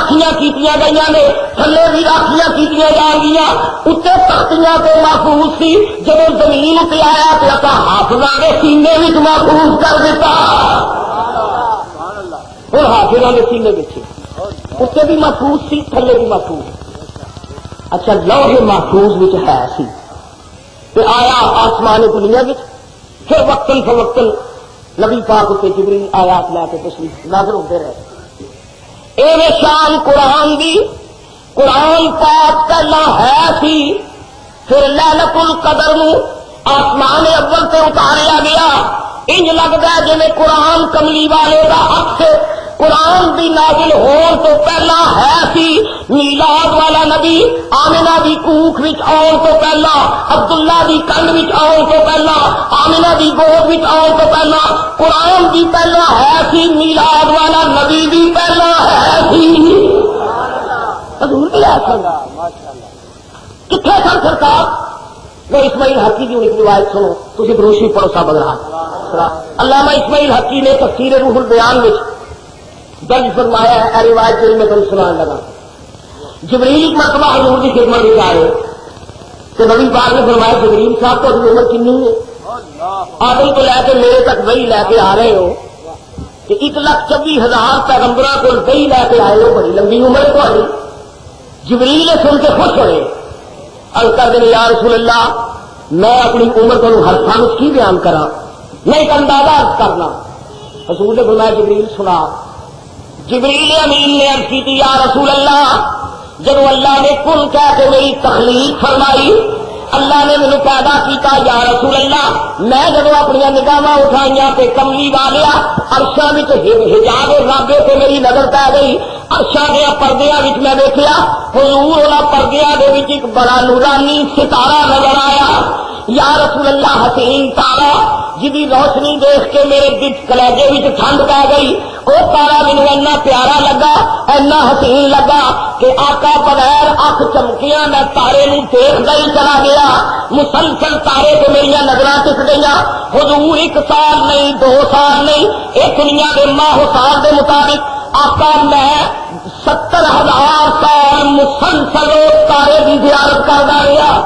راکھیاں کیتیاں گئیاں نے، تھلے بھی راکھیاں کیتیاں جان گیاں، اتنے تختیاں تے محفوظ سی، جب زمین تے آیا تے اپنا حافظاں دے سینے وچ محفوظ کر دیتا۔ ہوں حافظاں دے سینے وچ اتنے بھی محفوظ سی، تھلے بھی محفوظ۔ اچھا لوح محفوظ وچ ہے سی تے آیا آسمان دنیا وچ، پھر وقتاً فوقتاً نبی پاک تے جبریل آیات لے کے تشریف نازل ہوتے رہے۔ اے شان قرآن دی، قرآن پاک پہلا ہے سی، پھر لیلۃ القدر نو آسمان اول تے اتاریا گیا۔ انج لگتا ہے جی قرآن کملی والے دا حق سے قرآن دی نازل ہون تو پہلا ہے سی، میلاد والا نبی آمنہ دی کوکھ وچ آن تو پہلا، عبداللہ دی کنڈ وچ آن تو پہلا، آمنہ دی گود وچ آن تو پہلا قرآن دی پہلا ہے سی، میلاد والا نبی دی پہلا ہے سی۔ حضور بھی ہے کتنے سن سرکار؟ وہ اسماعیل حقی کی ایک روایت سنو، تھی بروشی پڑھو سا بدلا۔ علامہ اسماعیل حقی نے تفسیر روح البیان میں درج فرمایا ہے، اے روایت جو میں تمہیں سنان لگا۔ جبریل ایک مرتبہ حضور کی خدمت میں آئے تو نبی پاک نے فرمایا جبریل صاحب تو ابھی عمر کنی ہے؟ آدم کو لے کے میرے تک وہی لے کے آ رہے ہو کہ 1,24,000 پیغمبروں کو وہی لے کے آئے ہو، بڑی لمبی عمر ہے تھوڑی۔ جبریل نے سن کے خوش ہوئے، عرض کر دیں یا رسول اللہ میں اپنی عمر کو ہر سانس کی بیان کرا، میں ایک اندازہ عرض کرنا۔ حضور نے فرمایا جبریل سنا۔ جبریل امین نے عرض کی تھی یا رسول اللہ جب اللہ نے کن کہہ کے میری تخلیق فرمائی، اللہ نے مینوں پیدا کیتا یا رسول اللہ، میں جب اپنی نگاہاں اٹھائیاں تے کملی والیا عرشاں وچ حجاب رب تے میری نظر پی گئی، عرشاں دے پردیاں وچ میں دیکھیا حضور انہاں پردیاں دے وچ ایک بڑا نورانی ستارہ نظر آیا۔ یا رسول اللہ حسین تارا جی روشنی دیکھ کے میرے دل کلیجے وچ ٹھنڈ پی گئی، وہ تارا مینوں اینا پیارا لگا، اینا حسین لگا کہ آقا بغیر اکھ چمکیاں میں تارے نوں دیکھدا ہی چلا گیا۔ مسلسل تارے تو میری نظراں ٹک گئیاں۔ حضور 1 سال نہیں 2 سال نہیں، ایک دنیا کے ماہ سال دے مطابق آقا میں 70,000 سال مسلسل تارے کی زیارت کردا رہا۔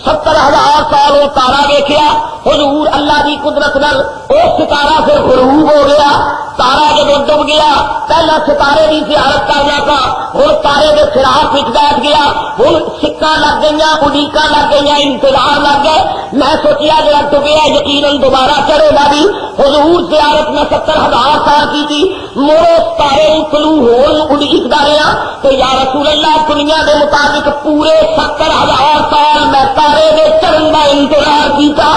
70,000 سال وہ تارا دیکھا۔ حضور اللہ کی قدرت نال وہ ستارہ پھر غروب ہو گیا۔ تارا جب ڈب گیا پہلا ستارے کی زیارت کرنا تھا، ہوں تارے کے خلاف بیٹھ گیا، ہوں سکا لگ گئی، اڈیکا لگ گئی، انتظار لگ گئے۔ میں سوچیا جا ڈبیا یقیناً دوبارہ چڑھے گا بھی۔ حضور زیارت میں 70,000 سال کی تھی، مورو تارے طلوع ہون اڈیکتا رہا تو یا رسول اللہ دنیا کے مطابق پورے 70,000 سال میں تارے کے چڑھن کا انتظار کیتا۔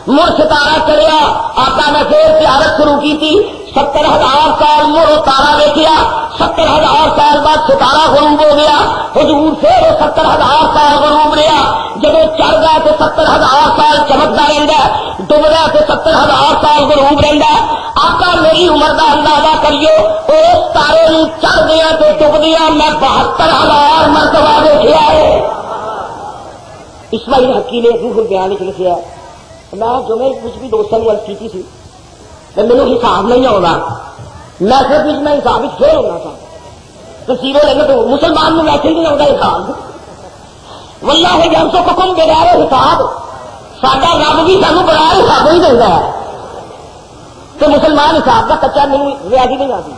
مڑ ستارہ چڑھیا، آقا نے پھر زیارت شروع کی تھی۔ 70,000 سال مڑ تارا دیکھا، 70,000 سال بعد ستارہ غروب ہو گیا۔ حضور پھر 70,000 سال غروب رہا۔ جب چڑھ گیا تو 70,000 سال چمکتا رہتا ہے، ڈب گیا تو 70,000 سال غروب رہتا ہے۔ آقا میری عمر کا اندازہ کریو، اس تارے نو چڑھ دیا تو ڈب دیا میں 72,000 مرتبہ دیکھا ہے۔ اسماعیل حقی نے روح البیان لکھا ہے، میں جو میں کچھ بھی دوستوں نے عرض کی تھی میرے حساب نہیں ہوگا، میں صرف میں حساب فیل ہونا تھا تو سیرو لگے تو مسلمان میں ویسے نہیں ہوتا حساب۔ واللہ جب سے حکم بغیر حساب ساڈا رب بھی سانو بغیر حساب ہی دینا ہے تو مسلمان حساب کا کچا نہیں ریاضی نہیں آتی۔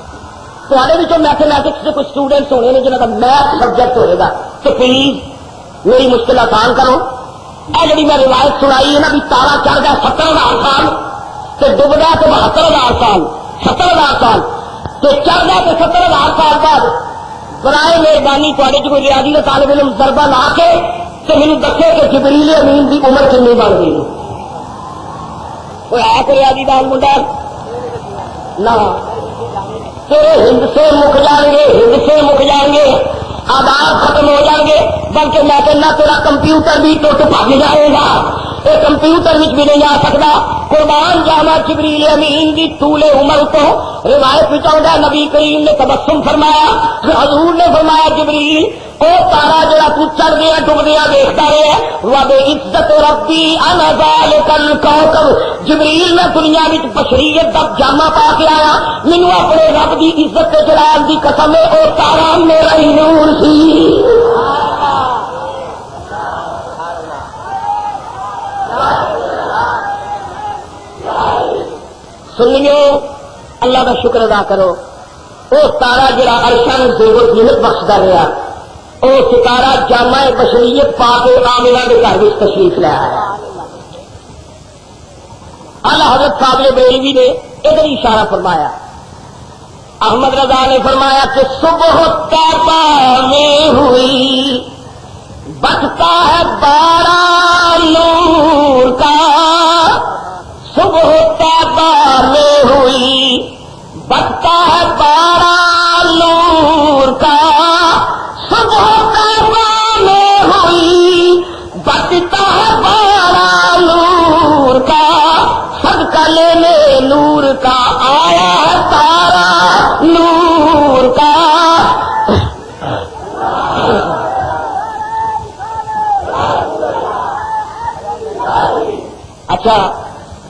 تھوڑے بھی میتھمیٹکس کے کچھ اسٹوڈینٹس ہونے نے جنہوں کا میتھ سبجیکٹ ہوئے گا تو پلیز میری مشکل آسان کرو۔ اے جی میں روایت سنائی ہے نا بھی تارا چڑھ گیا 70,000 سال تو ڈب گیا تو 72,000 سال، 70,000 سال تو چڑھ گیا تو 70,000 سال بعد برائے مہربانی تھوڑے جو کوئی ریاضی کا طالب علم ضربہ لا کے تو مجھے دسے کہ جبریل امین کی عمر کنی بن گئی۔ کوئی ہے کوئی ریاضی دان منڈا نہ تیرے ہند سے مک جان گے، ہند سے مک جان گے، آداب ختم ہو جائیں گے، بلکہ میں کہنا تیرا کمپیوٹر بھی ٹوٹ بھاگ جائے گا، یہ کمپیوٹر بھی نہیں آ سکتا۔ قربان جانا جبریل امین کی طول عمر تو روایت بچاؤں نبی کریم نے تبسم فرمایا، حضور نے فرمایا جبریل او تارا جڑا تو چڑھ گیا ڈب گیا دیکھتا رہے وب عزت ربی انا ذالک الکوكب جبریل میں دنیا وچ بشریت دا جامہ پا کے آیا مینوں اپنے رب دی عزت تے جلال دی قسم ہے او تارا میرا ہی نور سی سنیو اللہ کا شکر ادا کرو وہ تارا جڑا عرشاں زیور زینت بخشدا رہا وہ ستارہ جامع بشریت پا کے آمنہ کے گھر میں تشریف لے آیا اعلی حضرت قابل بریلوی نے ادھر اشارہ فرمایا احمد رضا نے فرمایا کہ صبح طیبہ میں ہوئی بچتا ہے بارہ نور کا صبح طیبہ میں ہوئی بچتا ہے بارہ نور کا صبح طیبہ میں ہوئی بچتا ہے بارہ نور کا صدقہ لینے نور کا آیا ہے تارا نور کا اچھا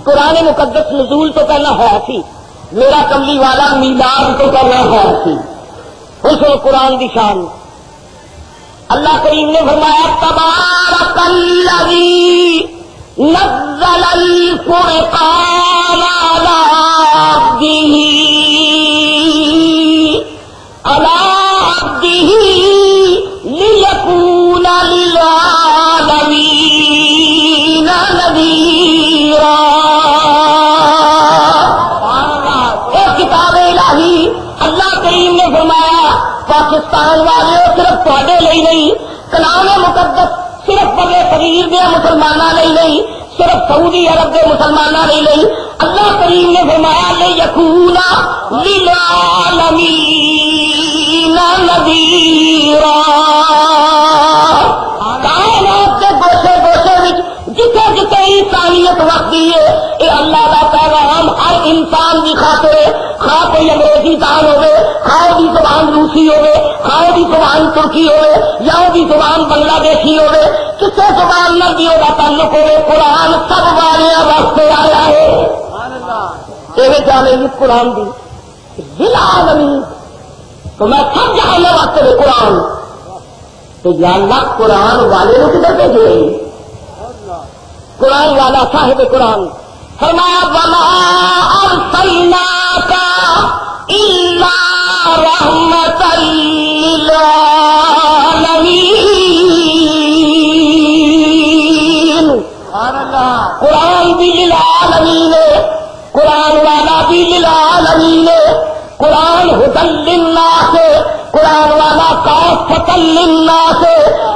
قرآن مقدس نزول تو کرنا ہے سی میرا کملی والا میلاد تو کرنا ہے سی اس قرآن کی شان اللہ کریم نے فرمایا تبارک الذی نزل الفرقان علی عبدہ لیکون للعالمین نذیرا کتاب الہی اللہ کریم نے فرمایا پاکستان والے صرف تھوڑے لئی نہیں کلام مقدس صرف بڑے فقیر دے مسلمانوں لئی نہیں صرف سعودی عرب کے مسلمانوں لئی نہیں اللہ کریم نے فرمایا لیکون للعالمین نذیرا کائنات کے گوشے گوشے وچ جتھے جتھے انسانیت وقتی ہے یہ اللہ کا پیغام ہر انسان کی خاطر ہے خواہ کوئی انگریزی دان ہوئے خواہ دی زبان روسی ہوئے خواہ دی زبان ترکی ہوئے یا دی زبان بنگلہ دیشی ہوئے کسے زبان نہ بھی ہوگا تعلق ہوئے قرآن سب والیاں واسطے آیا ہے یہ جانے گی قرآن دی ضلع عالمین تو میں سب جانے واسطے دے قرآن تو یا اللہ قرآن والے نے کدھر بھیجے قرآن والا صاحب قرآن فرمایا وما ارسلناک الا رحمۃ للعالمین قرآن بھی للعالمین قرآن والا بھی للعالمین قرآن ہدی للناس قرآن والا کافۃ للناس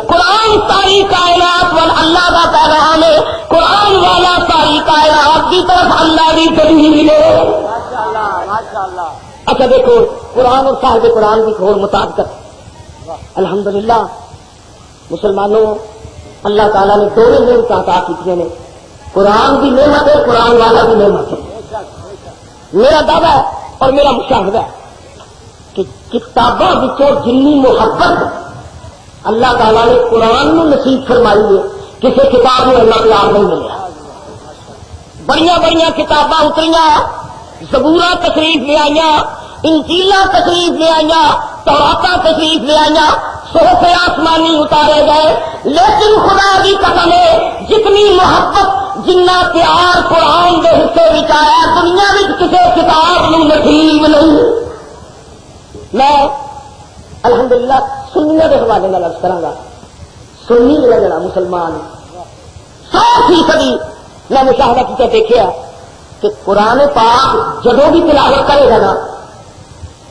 قرآن ساری کائنات وال اللہ کا پیغام ہے قرآن والا ساری کائنات کی طرف اللہ کی دلیل ہے اچھا دیکھو قرآن اور صاحب قرآن کی اور مطابقت الحمدللہ مسلمانوں اللہ تعالیٰ نے دونوں نعمت عطا کی نے قرآن بھی نعمت ہے قرآن والا بھی نعمت ہے میرا دعویٰ ہے اور میرا مشاہدہ ہے کہ کتابوں کی جنی محبت اللہ تعالیٰ نے قرآن میں نصیب فرمائی ہے کسی کتاب میں اللہ پیار نہیں ملیا بڑیاں بڑیاں کتاباں اتریاں زبوراں تشریف لے آئیاں انجیلاں تشریف لے آئیاں توراتا تشریف لے آئیاں صحف آسمانی اتارے گئے لیکن خدا کی قسم ہے جتنی محبت جنہ پیار قرآن کے حصے آیا دنیا میں کسی کتاب کو نصیب نہیں میں الحمدللہ سنیوں کے حوالے میں عرض کراں گا سنی میرا جڑا مسلمان 100% میں مشاہدہ کیا دیکھا کہ قرآن پاک جدوں بھی تلاوت کرے گا نا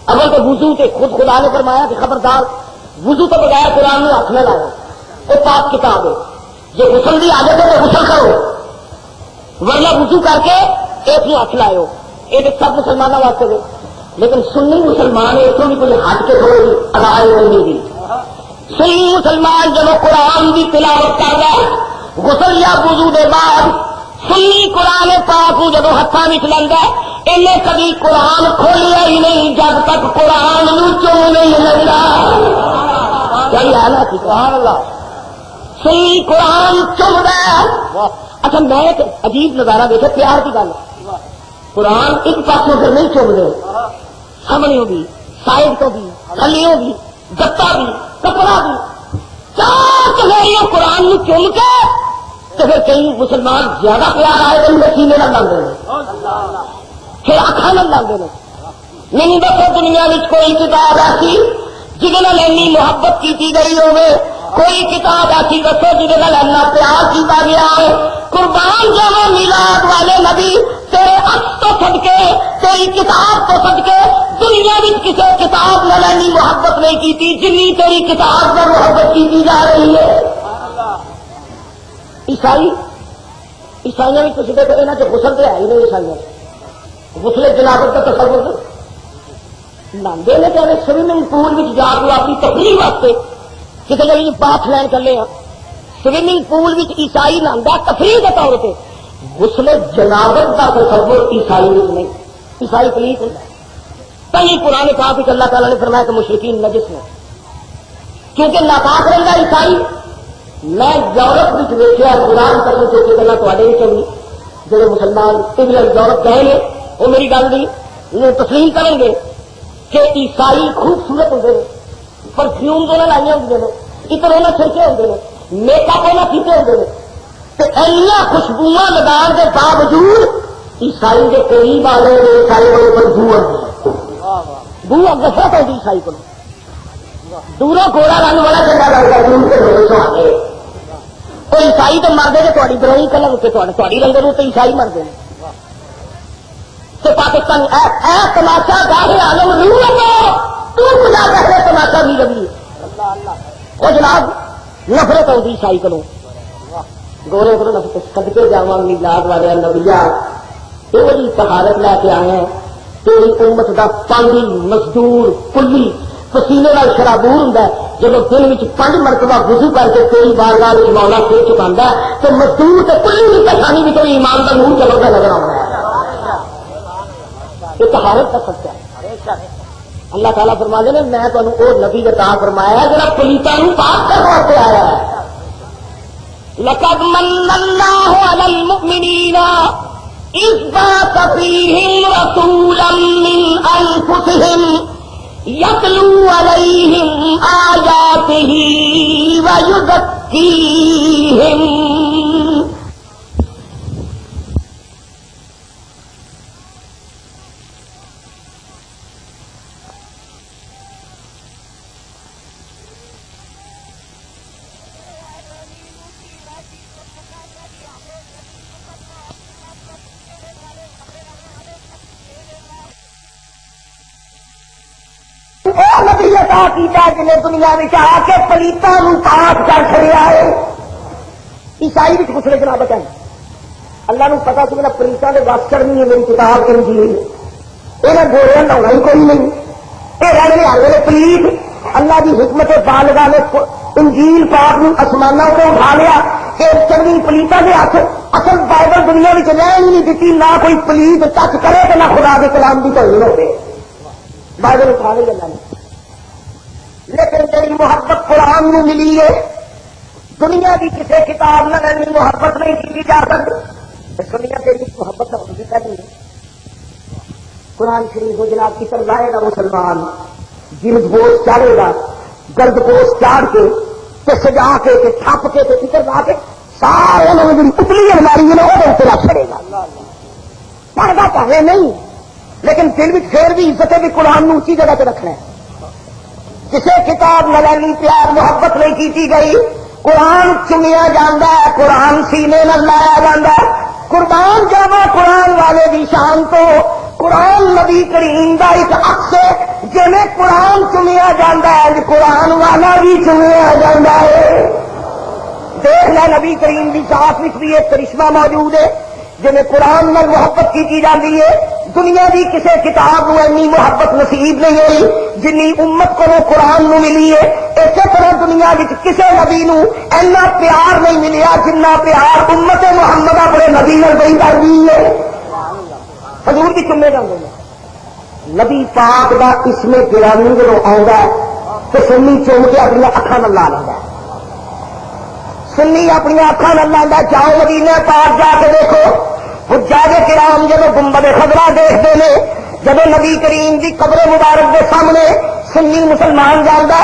اول تو وضو تے خود خدا نے فرمایا کہ خبردار وضو تو بغیر قرآن میں ہاتھ نہ لاؤ وہ پاک کتاب ہے جی غسل کی عادت ہے تو غسل کرو ورنہ وضو کر کے ایک نو ہاتھ لائیو یہ سب مسلمانوں واسطے دے لیکن سنی مسلمان اتوں بھی کوئی ہٹ کے تھوڑی ادائے نہیں دی سنی مسلمان جب قرآن کی تلاوت کر رہا ہے غسل یا وضو دے بعد سنی قرآن پاک جب ہاتھوں میں لینا انہیں کبھی قرآن کھولیا ہی نہیں جب تک قرآن چوں نہیں لگتا عیسائی ہے نا. سبحان اللہ. صحیح قرآن چم رہا. اچھا میں ایک عجیب نظارہ دیکھا پیار کی گل. قرآن ایک پاسوں سے نہیں چم رہے, سامنے بھی, سائڈ کو بھی, تھلیوں بھی, گتا بھی, کپڑا بھی, چار چہریاں قرآن میں چم کے تو پھر کئی مسلمان زیادہ پیار آئے گا ان سینے نہ لگ رہے, پھر آخا نہ لگ رہے. نہیں دسو دنیا میں کوئی کتاب ایسی جہاں اینی محبت کی گئی ہوگی, کوئی کتاب ایسی دسو جہاں اینا پیار کیا گیا ہے. قربان جاؤ میلاد والے نبی, تیرے عکس تو صدقے, تیری کتاب تو صدقے, دنیا میں کسی کتاب نے اینی محبت نہیں کی جنی تیری کتاب میں محبت کی جا رہی ہے. عیسائیوں میں کسی دیکھو یہاں سے غسل تو ہے ہی نہیں. عیسائیوں غسل جنابت کا تصور نہاندے نے کہ سوئمنگ پول میں جا کے اپنی تفریح واسطے کسی جگہ پاٹ لین چلے ہیں. سوئمنگ پول میں عیسائی نہاندا تفریح کے طور پہ. غسل جنابت کا تصور عیسائی نہیں. عیسائی پلیت ہے. کئی قرآن پاک کہ اللہ تعالیٰ نے فرمایا کہ مشرکین نجس ہیں کیونکہ ناپاک رہتا عیسائی. میں یورپ میں دیکھا قرآن کرنے سے گلا تے چاہیے جڑے مسلمان انگلینڈ یورپ گئے ہیں وہ میری گل نہیں تسلیم کریں گے کہ عیسائی خوبصورت ہوتے ہیں, پرفیوم تو لائی ہوتے ہیں, اتنے نہ چھڑکے ہوتے ہیں, میک اپ نہ کیتے ہوتے ہیں, تو ایسا خوشبو لگان کے باوجود عیسائی کے قریب والے عیسائی والے پر بو نفرت ہوتی عیسائی کو. دوروں گھوڑا رنگ والا چنگا لگتا ہے. وہ عیسائی تو مرد ہے تاری برائی قلم سے تاری رنگ تو عیسائی مرد ہیں. تو پاکستان تماشا گاہے عالم نہیں لگا تو بجا کر تماشا بھی لگی. وہ جناب نفرت ہوتی عیسائی کو. گورے کو نفرت صدقے جاواں میلاد والے نبیا یہ جی طہارت لے کے آئے ہیں. تیری امت کا پانی مزدور کلی پسینے کا شرابور ہوں جب دن میں 5 مرتبہ وضو کر کے تیری بارگاہ مولا سر چکا تو مزدور سے کلی بھی پریشانی بھی کوئی ایمان کا منہ چمکتا نظر آتا ہے. یہ طہارت کا سچا ہے. اللہ تعالیٰ فرما دے میں تمہیں وہ نبی عطا فرمایا ہے جڑا پلیتاں پاک کرنے واسطے آیا ہے. لقد من اللہ علی المؤمنین اذ بعث فیہم رسولا من انفسہم یتلو علیہم آیاتہ ویزکیہم. نبی عطا کیتا جنہیں دنیا میں آ کے پلیتاں پاک کر چڑیا ہے. عیسائی بھی غسل جنابت ہے. اللہ نے پتا کہ میرا پلیتاں کے وس کرنی ہے میری کتاب کرنی چاہیے یہاں گوڑیا نہونا ہی کوئی نہیں. یہ رہنے ہر ویلے پلیت اللہ کی حکمت بالغاہ نے انجیل پاک نو آسمانوں کو اٹھا لیا کہ چنگی پلیتاں کے ہاتھ. اصل بائبل دنیا میں رہن نہیں دیتی نہ کوئی پلیت ٹچ کرے تو نہ خدا کے کلام کی توہین ہوے. بائبل اٹھا لی اللہ نے. لیکن تیری محبت قرآن میں ملی ہے. دنیا کی کسی کتاب نہ ایسی محبت نہیں کی جا سکتی. دنیا تیری محبت کا ہوتی نہیں ہے. قرآن شریف ہو جناب کی طرف لائے گا مسلمان جلد پوش چاڑے گا گرد پوش چاڑ کے سجا کے تھپ کے فکر لا کے سارے میری اتلی الماری ہے وہ رکھ چڑے گا. پڑھتا پہلے نہیں لیکن دل بھی پھر بھی عزت ہے بھی قرآن نے اسی جگہ پہ رکھنا ہے. کسی کتاب نلانی پیار محبت نہیں کی گئی. قرآن چنیا جانا ہے, قرآن سینے نہ لایا جانا ہے. قربان جاوا قرآن والے کی شان تو قرآن نبی کریم کا ایک عکس ہے. جی قرآن چنیا جانا ہے قرآن والا بھی چنیا جانا ہے. دیکھنا نبی کریم کی ذات میں بھی ایک کرشمہ موجود ہے. جی قرآن میں محبت کی جاتی ہے. دنیا کی کسی کتاب کو ای محبت نصیب نہیں ہوئی جنی امت کو قرآن نو ملی ہے. اسی طرح دنیا کسی نبی نو اینا پیار نہیں ملیا جنہ پیار امت محمد اپنے نبی نے گئی کر دی ہے. حضور بھی چنے جاتے ہیں. نبی پاک کا اسم گرامی جب آتا ہے تو سنی چوم کے اپنی اکھاں نال لا لیندا ہے. سنی اپنی اکھاں نال لاندا. جاؤ مدینے پاک جا کے دیکھو حجاج کرام جب گنبد خضرا دیکھتے ہیں، جب نبی کریم کی قبر مبارک کے سامنے سنی مسلمان جاندا